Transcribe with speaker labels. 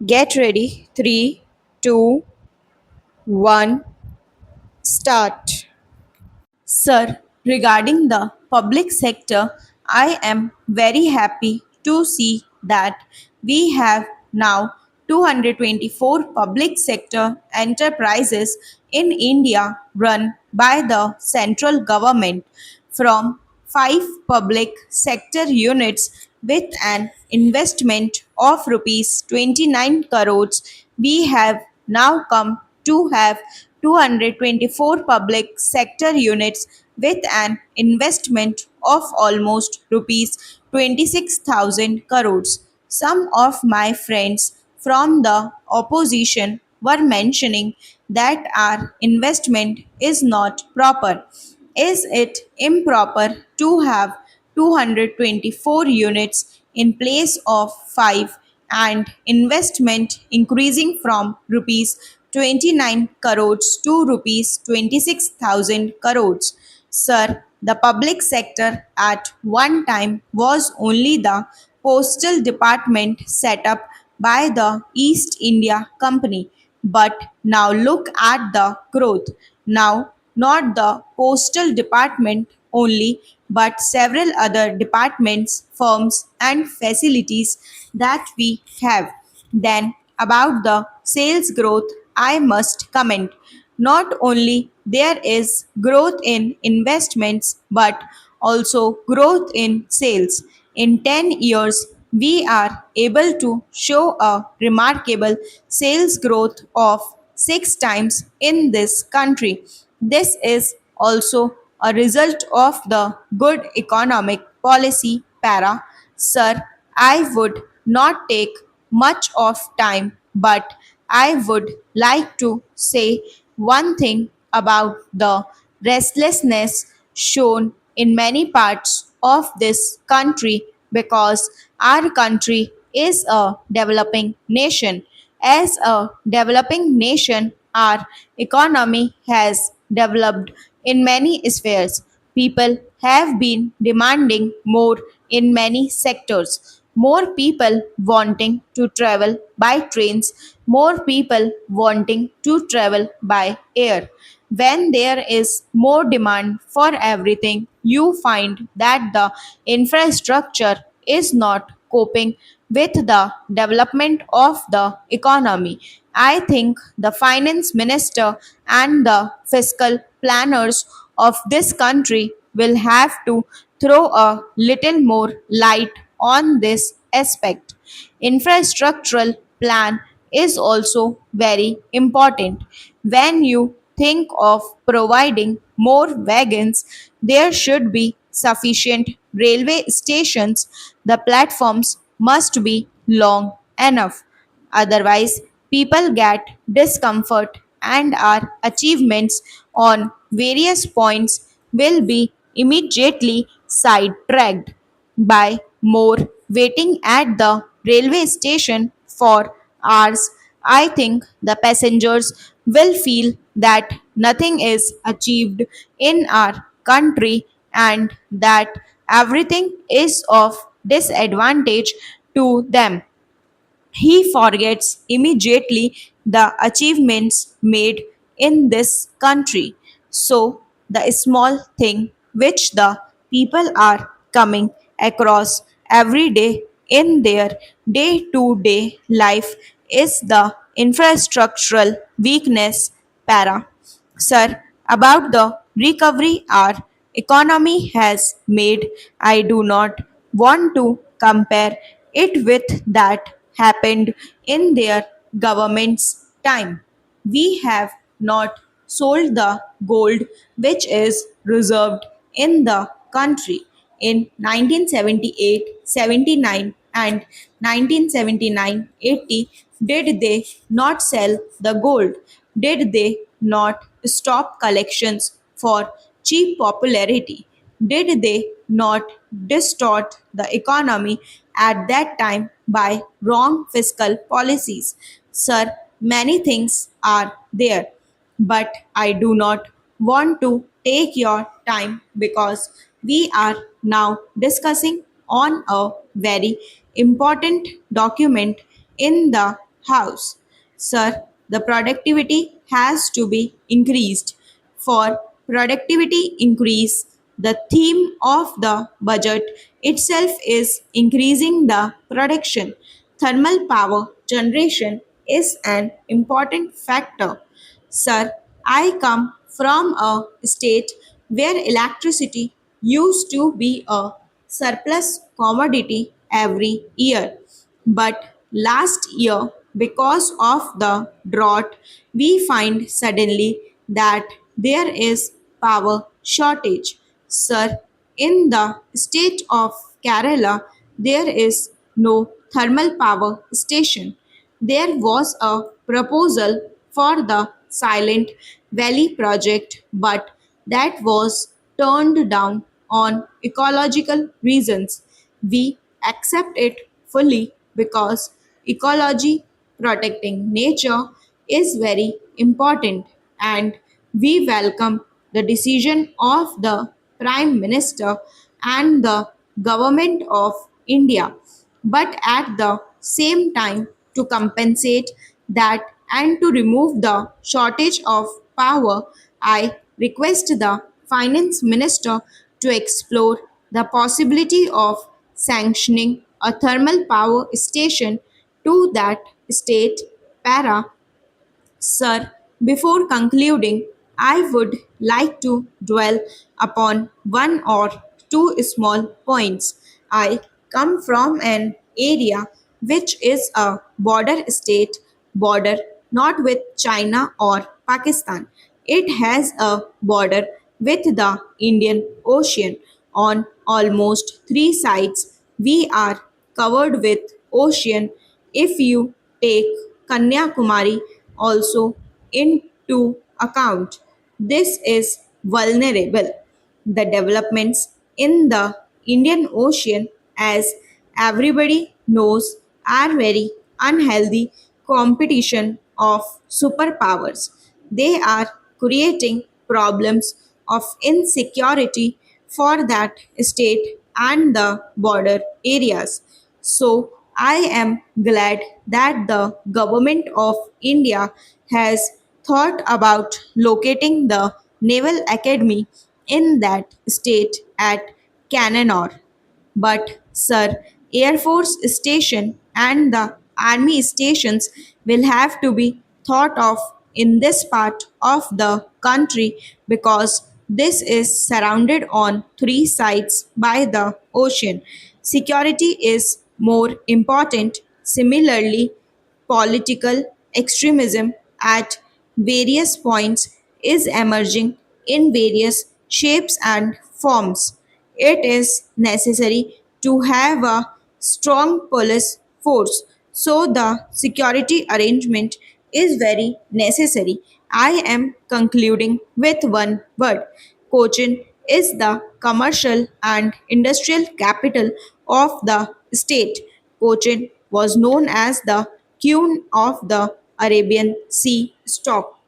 Speaker 1: Get ready. Three, two, one, start. Sir, regarding the public sector, I am very happy to see that we have now 224 public sector enterprises in India run by the central government from 5 public sector units with an investment of rupees 29 crores. We have now come to have 224 public sector units with an investment of almost rupees 26,000 crores. Some of my friends from the opposition were mentioning that our investment is not proper. Is it improper to have 224 units in place of 5 and investment increasing from rupees 29 crores to rupees 26,000 crores? Sir, the public sector at one time was only the postal department set up by the East India Company. But now look at the growth. Now, not the postal department only, but several other departments, firms, and facilities that we have. Then, about the sales growth, I must comment. Not only there is growth in investments, but also growth in sales. In 10 years, we are able to show a remarkable sales growth of 6 times in this country. This is also a result of the good economic policy para. Sir, I would not take much of time, but I would like to say one thing about the restlessness shown in many parts of this country because our country is a developing nation. As a developing nation, our economy has developed in many spheres. People have been demanding more in many sectors. More people wanting to travel by trains, more people wanting to travel by air. When there is more demand for everything, you find that the infrastructure is not coping with the development of the economy. I think the finance minister and the fiscal planners of this country will have to throw a little more light on this aspect. Infrastructural plan is also very important. When you think of providing more wagons, there should be sufficient railway stations. The platforms must be long enough. Otherwise, people get discomfort and our achievements on various points will be immediately sidetracked by more waiting at the railway station for hours. I think the passengers will feel that nothing is achieved in our country and that everything is of disadvantage to them. He forgets immediately the achievements made in this country. So, the small thing which the people are coming across every day in their day to day life is the infrastructural weakness para. Sir, about the recovery our economy has made, I do not want to compare it with that happened in their government's time. We have not sold the gold which is reserved in the country. In 1978, 79 and 1979-80, did they not sell the gold? Did they not stop collections for cheap popularity? Did they not distort the economy at that time by wrong fiscal policies? Sir, many things are there, but I do not want to take your time because we are now discussing on a very important document in the house. Sir, the productivity has to be increased. For productivity increase, the theme of the budget itself is increasing the production. Thermal power generation is an important factor. Sir, I come from a state where electricity used to be a surplus commodity every year. But last year, because of the drought, we find suddenly that there is power shortage. Sir, in the state of Kerala, there is no thermal power station. There was a proposal for the Silent Valley project, but that was turned down on ecological reasons. We accept it fully because ecology, protecting nature, is very important, and we welcome the decision of the Prime Minister and the Government of India. But at the same time, to compensate that and to remove the shortage of power, I request the Finance Minister to explore the possibility of sanctioning a thermal power station to that state para. Sir, before concluding, I would like to dwell upon one or two small points. I come from an area which is a border state, border not with China or Pakistan. It has a border with the Indian Ocean on almost three sides. We are covered with ocean. If you take Kanyakumari also into account, this is vulnerable. The developments in the Indian Ocean, as everybody knows, are very unhealthy competition of superpowers. They are creating problems of insecurity for that state and the border areas. So, I am glad that the government of India has thought about locating the Naval Academy in that state at Cannanore. But, sir, Air Force Station and the Army stations will have to be thought of in this part of the country because this is surrounded on three sides by the ocean. Security is more important. Similarly, political extremism at various points is emerging in various shapes and forms. It is necessary to have a strong police force. So the security arrangement is very necessary. I am concluding with one word. Cochin is the commercial and industrial capital of the state. Cochin was known as the Queen of the Arabian Sea stock.